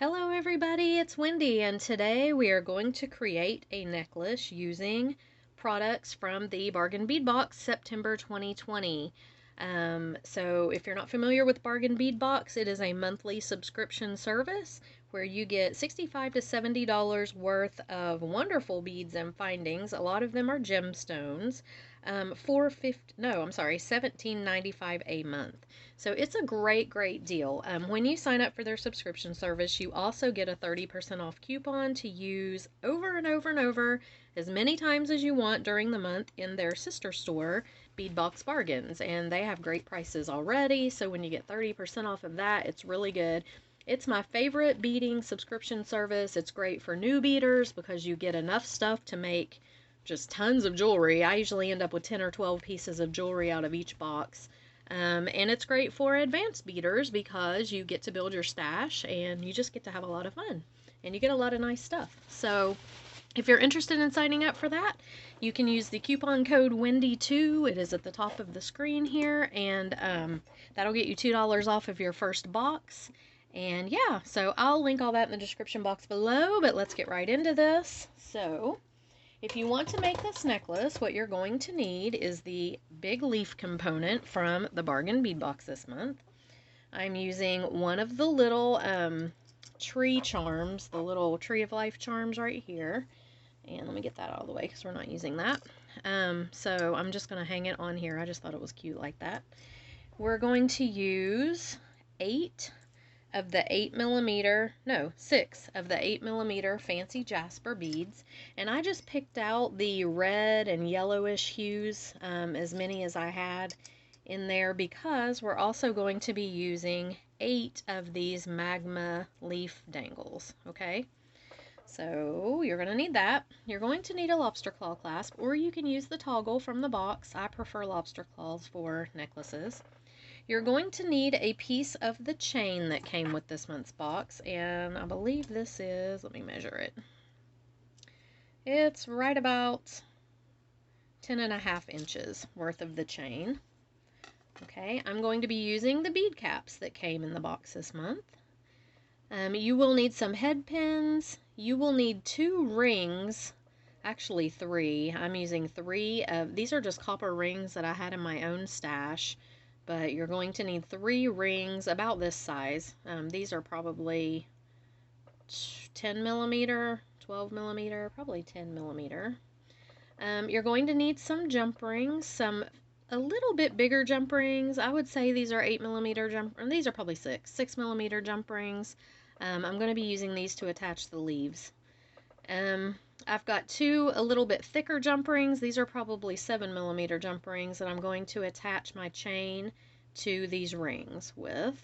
Hello everybody, it's Wendy, and today we are going to create a necklace using products from the Bargain Bead Box September 2020. So if you're not familiar with Bargain Bead Box, it is a monthly subscription service where you get $65 to $70 worth of wonderful beads and findings. A lot of them are gemstones. $17.95 a month. So it's a great deal. When you sign up for their subscription service, you also get a 30% off coupon to use over and over and over as many times as you want during the month in their sister store, Beadbox Bargains. And they have great prices already, so when you get 30% off of that, it's really good. It's my favorite beading subscription service. It's great for new beaders because you get enough stuff to make just tons of jewelry. I usually end up with 10 or 12 pieces of jewelry out of each box. And it's great for advanced beaders because you get to build your stash and you just get to have a lot of fun. And you get a lot of nice stuff. So if you're interested in signing up for that, you can use the coupon code Wendy2. It is at the top of the screen here, and that'll get you $2 off of your first box. And yeah, so I'll link all that in the description box below, but let's get right into this. So if you want to make this necklace, what you're going to need is the big leaf component from the Bargain Bead Box this month. I'm using one of the little tree charms, the little Tree of Life charms right here. And let me get that out of the way because we're not using that. So I'm just going to hang it on here. I just thought it was cute like that. We're going to use 6 of the 8mm fancy jasper beads, and I just picked out the red and yellowish hues, as many as I had in there, because we're also going to be using 8 of these magma leaf dangles. Okay, so you're going to need that. You're going to need a lobster claw clasp, or you can use the toggle from the box. I prefer lobster claws for necklaces. You're going to need a piece of the chain that came with this month's box, and I believe this is, let me measure it. It's right about 10.5 inches worth of the chain. Okay, I'm going to be using the bead caps that came in the box this month. You will need some head pins. You will need 2 rings, actually 3. I'm using 3 of, these are just copper rings that I had in my own stash. But you're going to need 3 rings about this size. These are probably 10mm, 12mm, probably 10mm. You're going to need some jump rings, a little bit bigger jump rings. I would say these are 8mm jump, and these are probably 6mm jump rings. I'm going to be using these to attach the leaves. I've got 2 a little bit thicker jump rings. These are probably 7mm jump rings that I'm going to attach my chain to these rings with.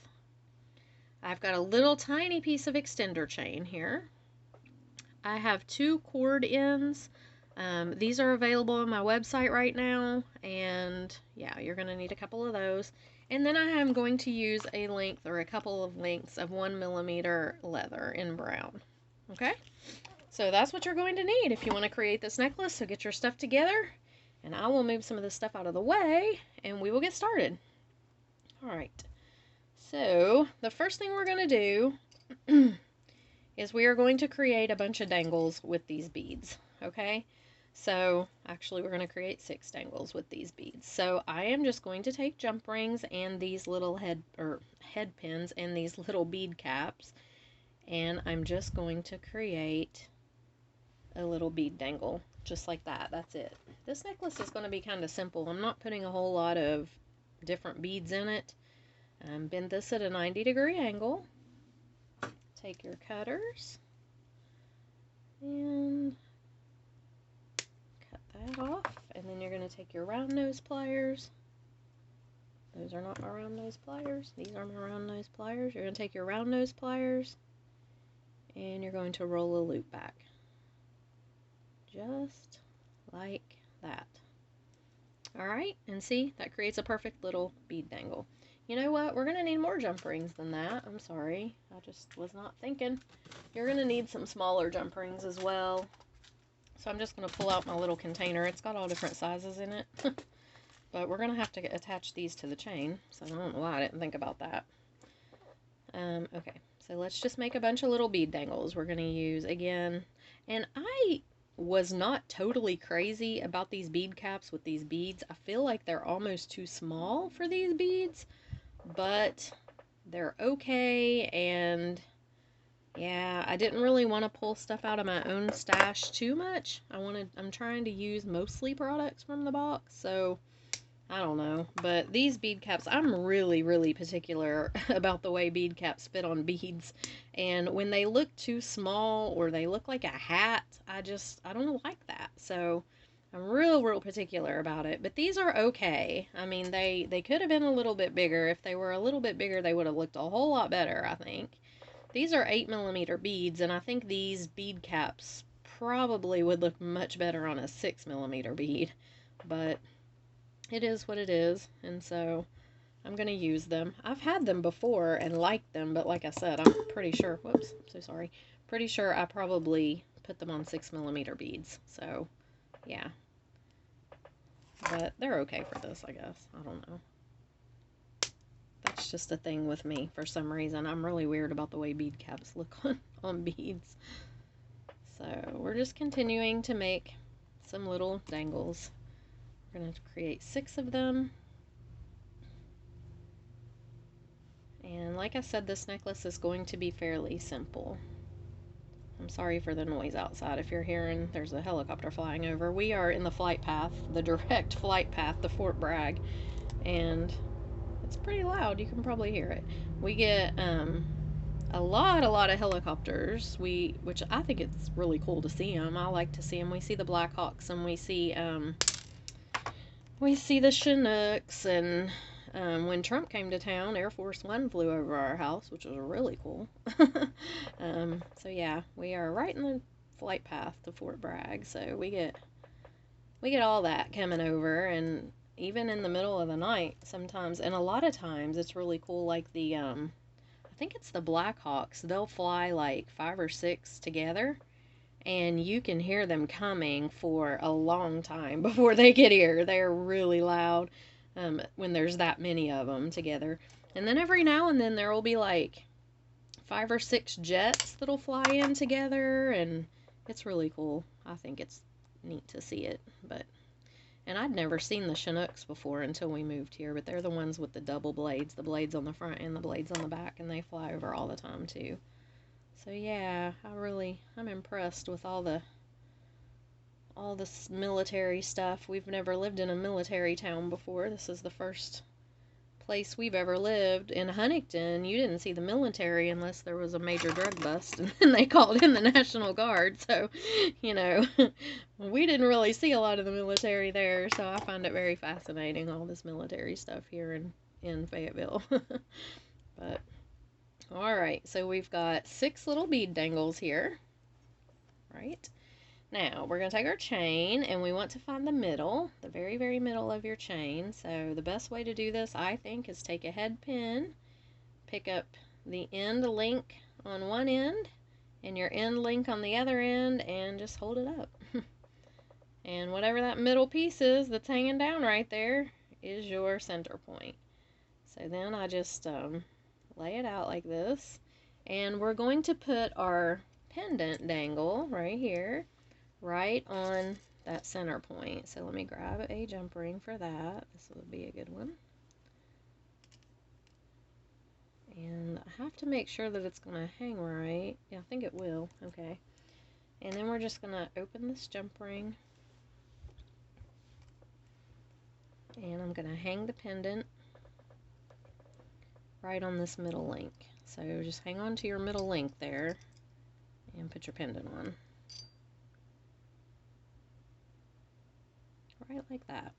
I've got a little tiny piece of extender chain here. I have 2 cord ends. These are available on my website right now, and yeah, you're going to need a couple of those. And then I am going to use a length or a couple of lengths of 1mm leather in brown. Okay? So that's what you're going to need if you want to create this necklace. So get your stuff together, and I will move some of this stuff out of the way, and we will get started. Alright, so the first thing we're going to do is we are going to create a bunch of dangles with these beads. Okay, so actually we're going to create 6 dangles with these beads. So I am just going to take jump rings and these little head pins and these little bead caps, and I'm just going to create a little bead dangle just like that. That's it. This necklace is going to be kind of simple. I'm not putting a whole lot of different beads in it. Bend this at a 90-degree angle. Take your cutters and cut that off, and then you're going to take your round nose pliers. Those are not my round nose pliers. These are my round nose pliers. You're going to take your round nose pliers and you're going to roll a loop back. Just like that. Alright, and see, that creates a perfect little bead dangle. You know what, we're going to need more jump rings than that. I'm sorry, I just was not thinking. You're going to need some smaller jump rings as well. So I'm just going to pull out my little container. It's got all different sizes in it. But we're going to have to attach these to the chain, so I don't know why I didn't think about that. Okay, So let's just make a bunch of little bead dangles. We're going to use again, and I was not totally crazy about these bead caps with these beads. I feel like they're almost too small for these beads, but they're okay. And yeah, I didn't really want to pull stuff out of my own stash too much. I'm trying to use mostly products from the box, so I don't know. But these bead caps, I'm really, really particular about the way bead caps fit on beads. And when they look too small or they look like a hat, I don't like that. So I'm real particular about it. But these are okay. I mean, they could have been a little bit bigger. If they were a little bit bigger, they would have looked a whole lot better, I think. These are 8mm beads, and I think these bead caps probably would look much better on a 6mm bead. But it is what it is, and so I'm going to use them. I've had them before and liked them, but like I said, I'm pretty sure, whoops, so sorry, pretty sure I probably put them on 6mm beads, so yeah. But they're okay for this, I guess. I don't know. That's just a thing with me for some reason. I'm really weird about the way bead caps look on beads. So we're just continuing to make some little dangles. We're going to create 6 of them. And like I said, this necklace is going to be fairly simple. I'm sorry for the noise outside. If you're hearing there's a helicopter flying over. We are in the flight path, the direct flight path to Fort Bragg, and it's pretty loud. You can probably hear it. We get a lot of helicopters. Which I think it's really cool to see them. I like to see them. We see the Blackhawks, and we see the Chinooks, and when Trump came to town, Air Force One flew over our house, which was really cool. So yeah, we are right in the flight path to Fort Bragg, so we get all that coming over, and even in the middle of the night sometimes, and a lot of times it's really cool, like the I think it's the Blackhawks, they'll fly like 5 or 6 together, and you can hear them coming for a long time before they get here. They're really loud when there's that many of them together. And then every now and then there will be like 5 or 6 jets that'll fly in together, and it's really cool. I think it's neat to see it. And I'd never seen the Chinooks before until we moved here, but they're the ones with the double blades, the blades on the front and the blades on the back, and they fly over all the time too. So yeah, I'm impressed with all this military stuff. We've never lived in a military town before. This is the first place we've ever lived. In Huntington, you didn't see the military unless there was a major drug bust, and then they called in the National Guard. So, you know, we didn't really see a lot of the military there. So I find it very fascinating, all this military stuff here in Fayetteville. But alright, so we've got 6 little bead dangles here. Right? Now, we're going to take our chain, and we want to find the middle, the very middle of your chain. So the best way to do this, I think, is take a head pin, pick up the end link on one end, and your end link on the other end, and just hold it up. And whatever that middle piece is that's hanging down right there is your center point. So then I just lay it out like this, and we're going to put our pendant dangle right here, right on that center point. So let me grab a jump ring for that. This will be a good one. And I have to make sure that it's going to hang right. Yeah, I think it will. Okay. And then we're just going to open this jump ring, and I'm going to hang the pendant right on this middle link. So just hang on to your middle link there and put your pendant on. Right like that.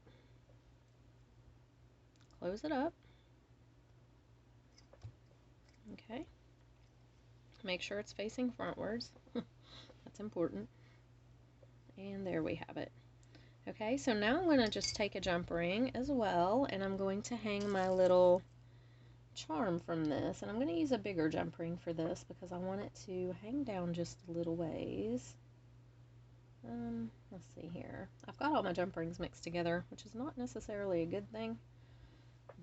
Close it up. Okay. Make sure it's facing frontwards. That's important. And there we have it. Okay, so now I'm going to just take a jump ring as well, and I'm going to hang my little charm from this, and I'm going to use a bigger jump ring for this because I want it to hang down just a little ways. Let's see here. I've got all my jump rings mixed together, which is not necessarily a good thing,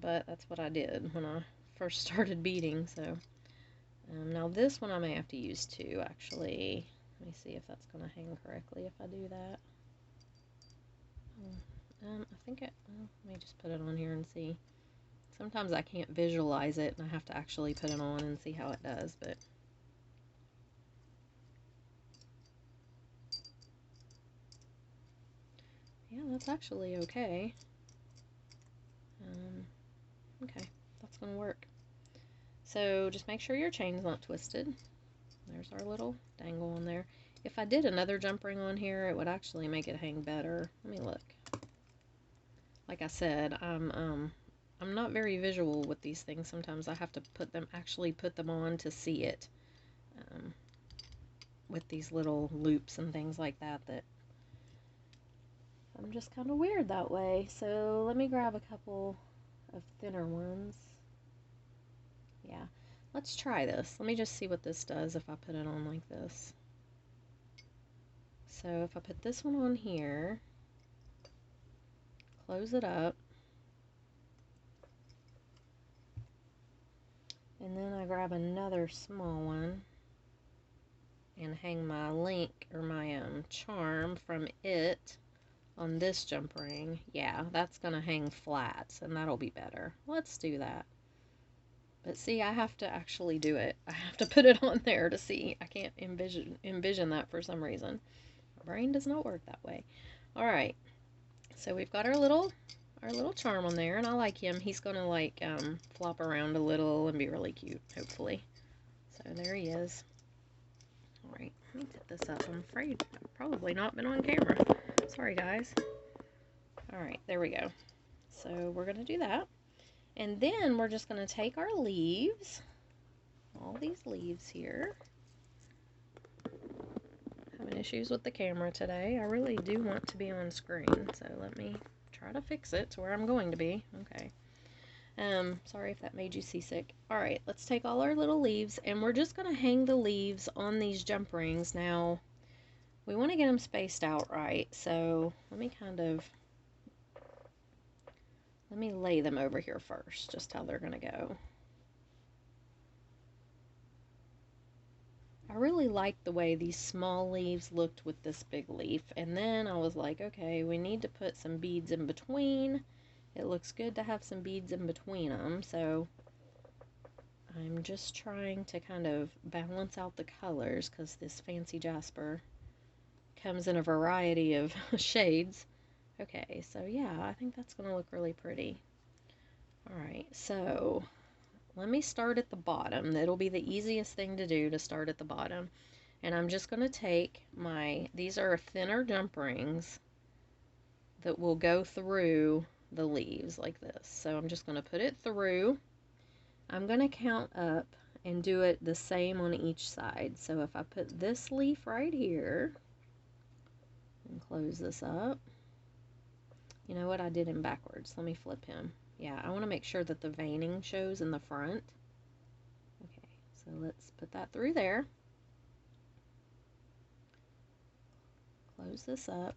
but that's what I did when I first started beading. So Now this one I may have to use two, actually. Let me see if that's going to hang correctly if I do that. I think well, let me just put it on here and see. Sometimes I can't visualize it and I have to actually put it on and see how it does, but yeah, that's actually okay. Okay, that's going to work. So just make sure your chain's not twisted. There's our little dangle on there. If I did another jump ring on here, it would actually make it hang better. Let me look. Like I said, I'm not very visual with these things. Sometimes I have to actually put them on to see it. With these little loops and things like that, I'm just kind of weird that way. So let me grab a couple of thinner ones. Yeah, let's try this. Let me just see what this does if I put it on like this. So if I put this one on here, close it up, and then I grab another small one and hang my link or my charm from it on this jump ring. Yeah, that's gonna hang flat and that'll be better. Let's do that. But see, I have to actually do it. I have to put it on there to see. I can't envision that for some reason. My brain does not work that way. All right, so we've got our little charm on there, and I like him. He's gonna like flop around a little and be really cute, hopefully. So there he is. All right, let me tip this up. I'm afraid I've probably not been on camera. Sorry, guys. All right, there we go. So we're gonna do that. And then we're just going to take our leaves, all these leaves here. Having issues with the camera today. I really do want to be on screen, so let me try to fix it to where I'm going to be. Okay. Sorry if that made you seasick. All right, let's take all our little leaves, and we're just going to hang the leaves on these jump rings. Now, we want to get them spaced out right, so let me lay them over here first, just how they're going to go. I really liked the way these small leaves looked with this big leaf, and then I was like, okay, we need to put some beads in between. It looks good to have some beads in between them, so I'm just trying to kind of balance out the colors because this fancy jasper comes in a variety of shades. Okay, so yeah, I think that's going to look really pretty. Alright, so let me start at the bottom. It'll be the easiest thing to do to start at the bottom. And I'm just going to take these are thinner jump rings that will go through the leaves like this. So I'm just going to put it through. I'm going to count up and do it the same on each side. So if I put this leaf right here and close this up, you know what, I did him backwards. Let me flip him. Yeah, I want to make sure that the veining shows in the front. Okay, so let's put that through there. Close this up,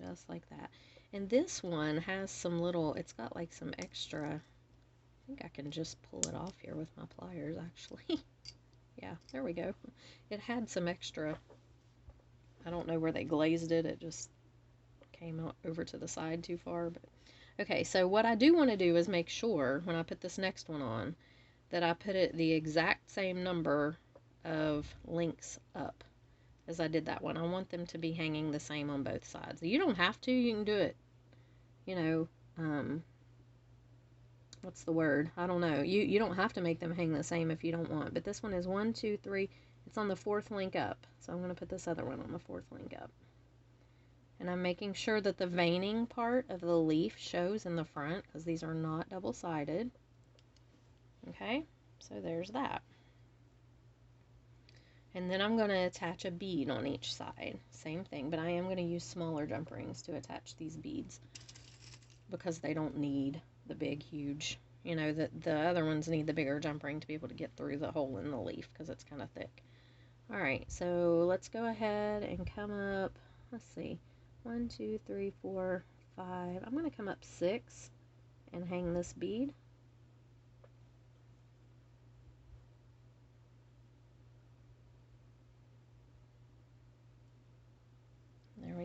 just like that. And this one has some little, it's got like some extra, I think I can just pull it off here with my pliers, actually. Yeah, there we go. It had some extra, I don't know where they glazed it, it just came out over to the side too far, but okay, so what I do want to do is make sure when I put this next one on that I put it the exact same number of links up as I did that one. I want them to be hanging the same on both sides. You don't have to, you can do it, you know, what's the word? I don't know. You don't have to make them hang the same if you don't want, but this one is 1, 2, 3, it's on the 4th link up, so I'm going to put this other one on the 4th link up. And I'm making sure that the veining part of the leaf shows in the front because these are not double-sided. Okay, so there's that. And then I'm going to attach a bead on each side. Same thing, but I am going to use smaller jump rings to attach these beads because they don't need the big, huge, you know, the other ones need the bigger jump ring to be able to get through the hole in the leaf because it's kind of thick. Alright, so let's go ahead and come up, let's see, 1, 2, 3, 4, 5. I'm going to come up 6 and hang this bead.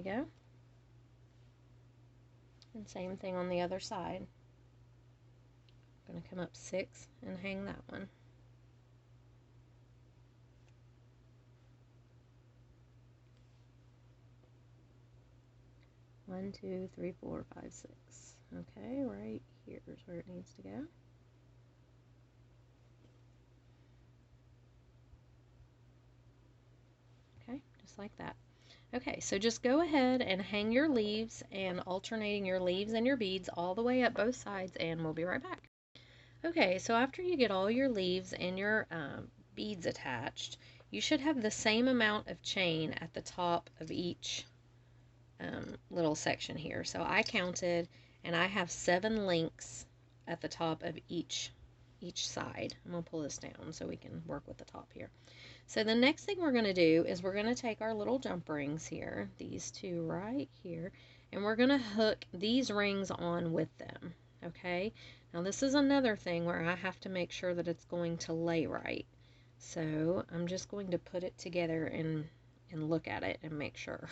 we go. And same thing on the other side. I'm going to come up 6 and hang that one. One, two, three, four, five, 6. Okay, right here is where it needs to go. Okay, just like that. Okay, so just go ahead and hang your leaves and alternating your leaves and your beads all the way up both sides, and we'll be right back. Okay, so after you get all your leaves and your beads attached, you should have the same amount of chain at the top of each little section here. So I counted, and I have 7 links at the top of each side. I'm going to pull this down so we can work with the top here. So the next thing we're going to do is we're going to take our little jump rings here, these 2 right here, and we're going to hook these rings on with them. Okay, now this is another thing where I have to make sure that it's going to lay right. So I'm just going to put it together and look at it and make sure.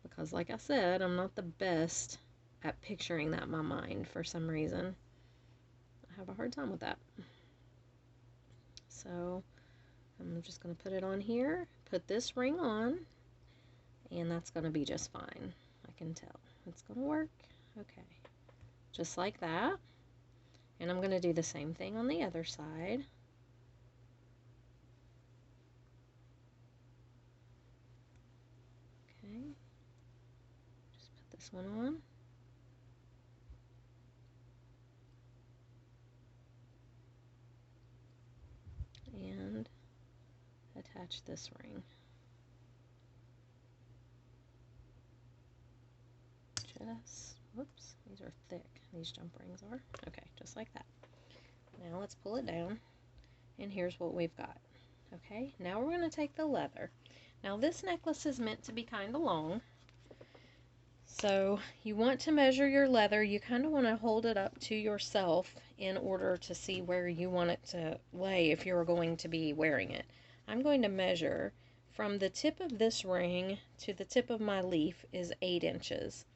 Because like I said, I'm not the best at picturing that in my mind for some reason. I have a hard time with that. So I'm just going to put it on here, put this ring on, and that's going to be just fine. I can tell. It's going to work. Okay. Just like that. And I'm going to do the same thing on the other side. Okay. Just put this one on. And attach this ring. Whoops, these are thick. These jump rings are. Okay, just like that. Now let's pull it down. And here's what we've got. Okay, now we're going to take the leather. Now this necklace is meant to be kind of long. So you want to measure your leather. You kind of want to hold it up to yourself in order to see where you want it to lay if you're going to be wearing it. I'm going to measure from the tip of this ring to the tip of my leaf is 8 inches.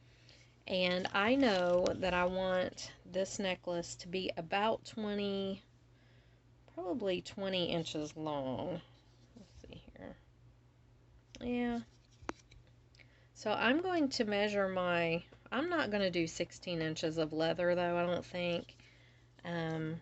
And I know that I want this necklace to be about 20, probably 20 inches long. Let's see here. Yeah. So I'm going to measure I'm not going to do 16 inches of leather though, I don't think. I'm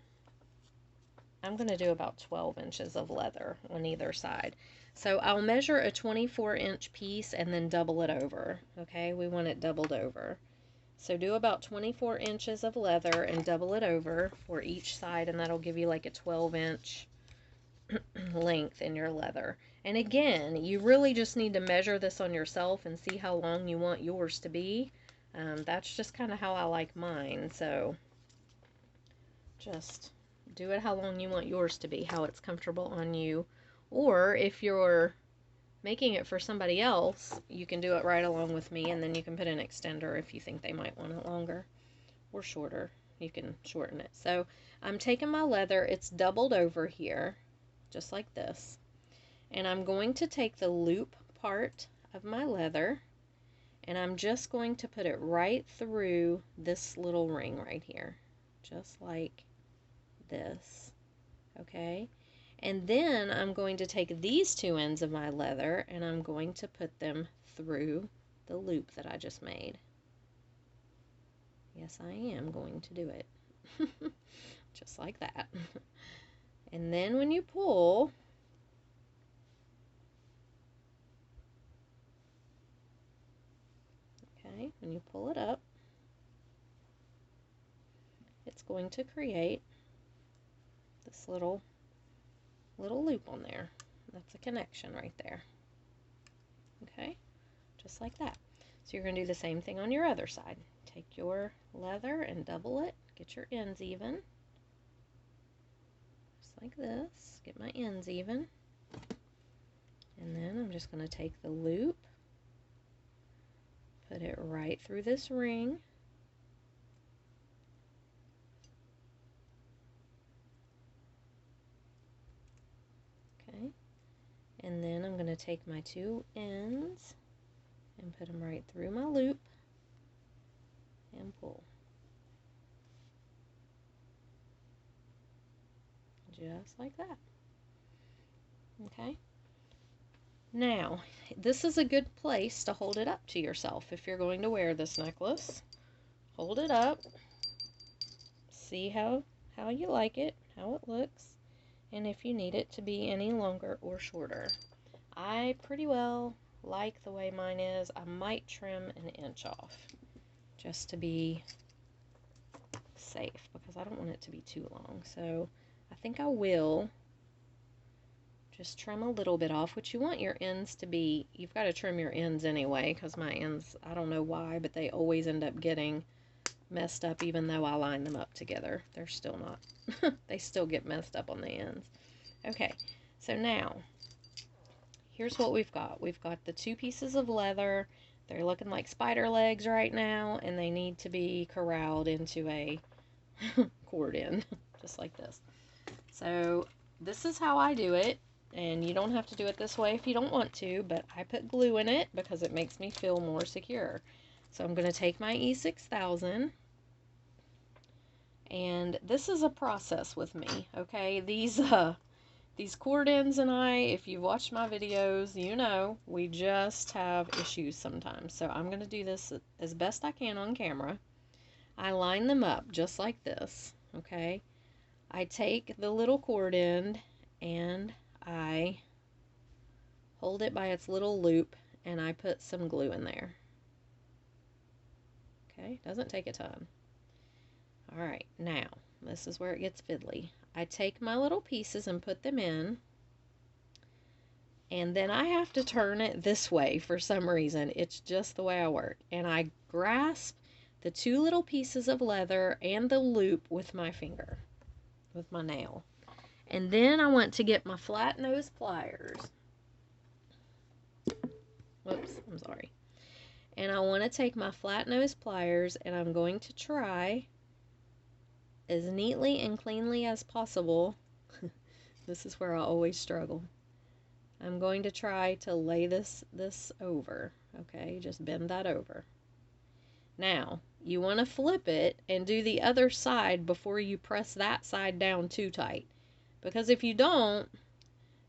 going to do about 12 inches of leather on either side. So I'll measure a 24-inch piece and then double it over. Okay, we want it doubled over. So do about 24 inches of leather and double it over for each side, and that'll give you like a 12-inch length in your leather. And again, you really just need to measure this on yourself and see how long you want yours to be. That's just kind of how I like mine. So just do it how long you want yours to be, how it's comfortable on you. Or if you're making it for somebody else, you can do it right along with me, and then you can put an extender if you think they might want it longer or shorter. You can shorten it. So I'm taking my leather, it's doubled over here, just like this, and I'm going to take the loop part of my leather, and I'm just going to put it right through this little ring right here, just like this. Okay, and then I'm going to take these 2 ends of my leather and I'm going to put them through the loop that I just made. Yes, I am going to do it. Just like that. And then when you pull, okay, when you pull it up, it's going to create this little loop on there. That's a connection right there. Okay, just like that. So you're going to do the same thing on your other side. Take your leather and double it, get your ends even, just like this, get my ends even, and then I'm just going to take the loop, put it right through this ring, okay, and then I'm going to take my 2 ends and put them right through my loop and pull. Just like that. Okay. Now, this is a good place to hold it up to yourself if you're going to wear this necklace. Hold it up. See how you like it, how it looks, and if you need it to be any longer or shorter. I pretty well like the way mine is. I might trim an inch off just to be safe because I don't want it to be too long. So I think I will just trim a little bit off, which you want your ends to be. You've got to trim your ends anyway because my ends, I don't know why, but they always end up getting messed up even though I line them up together. They're still not, they still get messed up on the ends. Okay, so now here's what we've got. We've got the two pieces of leather. They're looking like spider legs right now, and they need to be corralled into a cord end, just like this. So this is how I do it, and you don't have to do it this way if you don't want to, but I put glue in it because it makes me feel more secure. So I'm going to take my E6000, and this is a process with me, okay? These cord ends and I, if you've watched my videos, you know, we just have issues sometimes. So I'm going to do this as best I can on camera. I line them up just like this, okay? I take the little cord end and I hold it by its little loop and I put some glue in there. Okay, doesn't take a ton. Alright, now, this is where it gets fiddly. I take my little pieces and put them in, and then I have to turn it this way for some reason. It's just the way I work. And I grasp the two little pieces of leather and the loop with my finger, with my nail. And then I want to get my flat nose pliers. Whoops, I'm sorry. And I want to take my flat nose pliers and I'm going to try as neatly and cleanly as possible. This is where I always struggle. I'm going to try to lay this over, okay? Just bend that over. Now, you want to flip it and do the other side before you press that side down too tight. Because if you don't,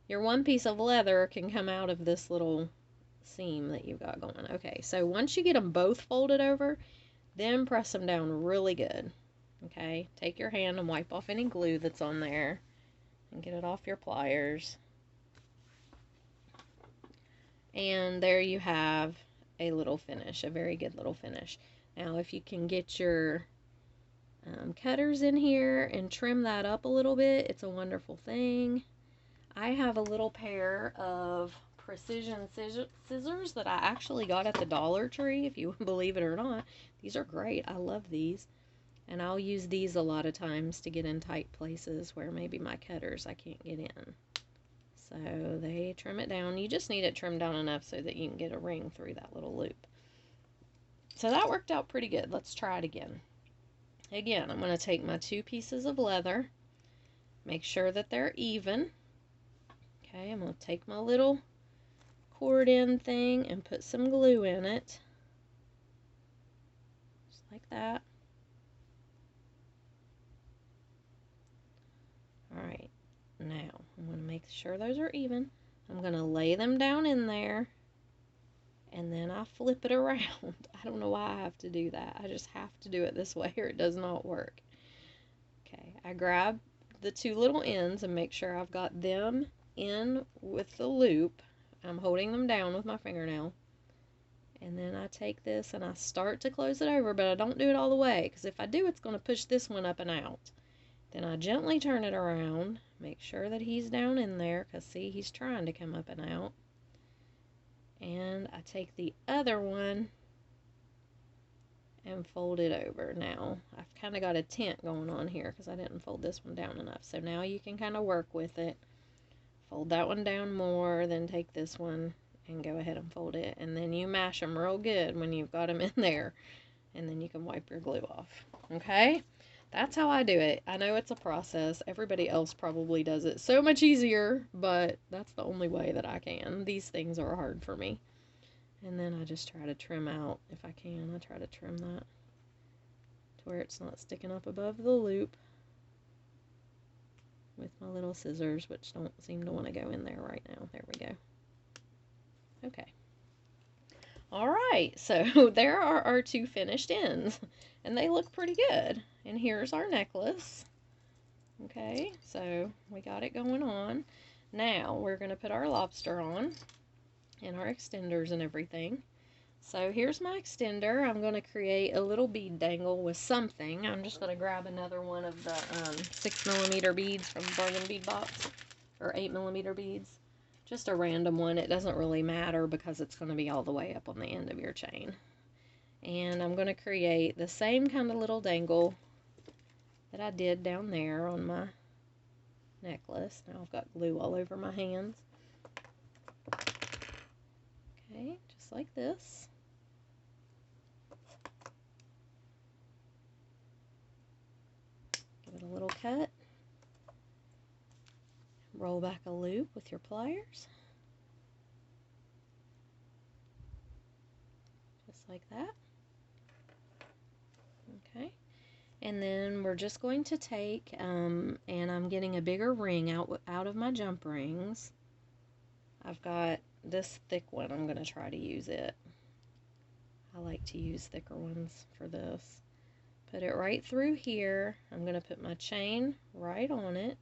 your one piece of leather can come out of this little seam that you've got going. Okay, so once you get them both folded over, then press them down really good. Okay, take your hand and wipe off any glue that's on there and get it off your pliers. And there you have a little finish, a very good little finish. Now, if you can get your cutters in here and trim that up a little bit, it's a wonderful thing. I have a little pair of precision scissors that I actually got at the Dollar Tree, if you believe it or not. These are great. I love these. And I'll use these a lot of times to get in tight places where maybe my cutters I can't get in. So they trim it down. You just need it trimmed down enough so that you can get a ring through that little loop. So that worked out pretty good. Let's try it again. Again, I'm going to take my two pieces of leather, make sure that they're even. Okay, I'm going to take my little cord end thing and put some glue in it. Just like that. Alright, now I'm going to make sure those are even. I'm going to lay them down in there, and then I flip it around. I don't know why I have to do that. I just have to do it this way or it does not work. Okay, I grab the two little ends and make sure I've got them in with the loop. I'm holding them down with my fingernail. And then I take this and I start to close it over, but I don't do it all the way, because if I do, it's going to push this one up and out. Then I gently turn it around, make sure that he's down in there, because see, he's trying to come up and out. And I take the other one and fold it over. Now, I've kind of got a tent going on here because I didn't fold this one down enough. So now you can kind of work with it. Fold that one down more, then take this one and go ahead and fold it. And then you mash them real good when you've got them in there. And then you can wipe your glue off. Okay? That's how I do it. I know it's a process. Everybody else probably does it so much easier, but that's the only way that I can. These things are hard for me. And then I just try to trim out, if I can, I try to trim that to where it's not sticking up above the loop with my little scissors, which don't seem to want to go in there right now. There we go. Okay. All right, so there are our two finished ends, and they look pretty good. And here's our necklace. Okay, so we got it going on. Now we're going to put our lobster on and our extenders and everything. So here's my extender. I'm going to create a little bead dangle with something. I'm just going to grab another one of the 6mm beads from the bargain bead box, or 8mm beads. Just a random one. It doesn't really matter because it's going to be all the way up on the end of your chain. And I'm going to create the same kind of little dangle that I did down there on my necklace. Now I've got glue all over my hands. Okay, just like this. Give it a little cut. Roll back a loop with your pliers. Just like that. Okay. And then we're just going to take, and I'm getting a bigger ring out of my jump rings. I've got this thick one. I'm going to try to use it. I like to use thicker ones for this. Put it right through here. I'm going to put my chain right on it.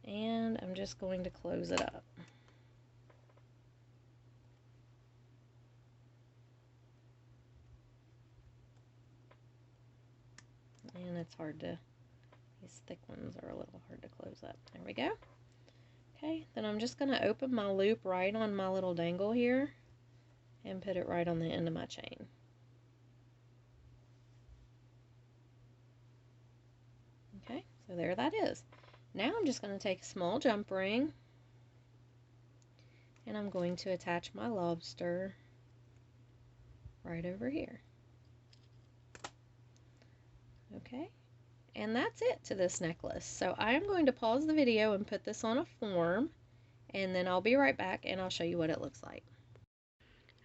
And I'm just going to close it up. And it's hard to, these thick ones are a little hard to close up. There we go. Okay, then I'm just going to open my loop right on my little dangle here and put it right on the end of my chain. Okay, so there that is. Now I'm just going to take a small jump ring and I'm going to attach my lobster right over here. Okay, and that's it to this necklace. So I am going to pause the video and put this on a form, and then I'll be right back and I'll show you what it looks like.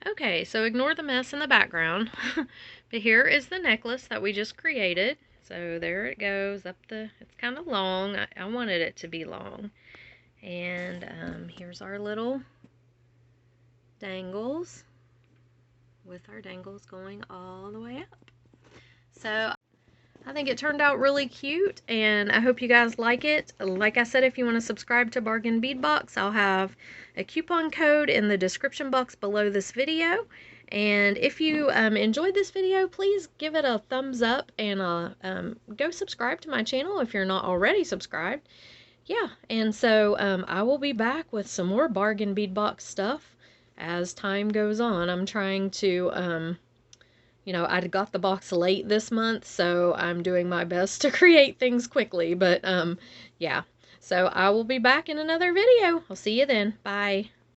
Okay, so ignore the mess in the background, but here is the necklace that we just created. So there it goes up the, it's kind of long. I wanted it to be long. And here's our little dangles, with our dangles going all the way up. So I think it turned out really cute, and I hope you guys like it. Like I said, if you want to subscribe to Bargain Bead Box, I'll have a coupon code in the description box below this video. And if you enjoyed this video, please give it a thumbs up, and go subscribe to my channel if you're not already subscribed. Yeah, and so I will be back with some more Bargain Bead Box stuff as time goes on. I'm trying to... you know, I got the box late this month, so I'm doing my best to create things quickly, but, yeah. So I will be back in another video. I'll see you then. Bye.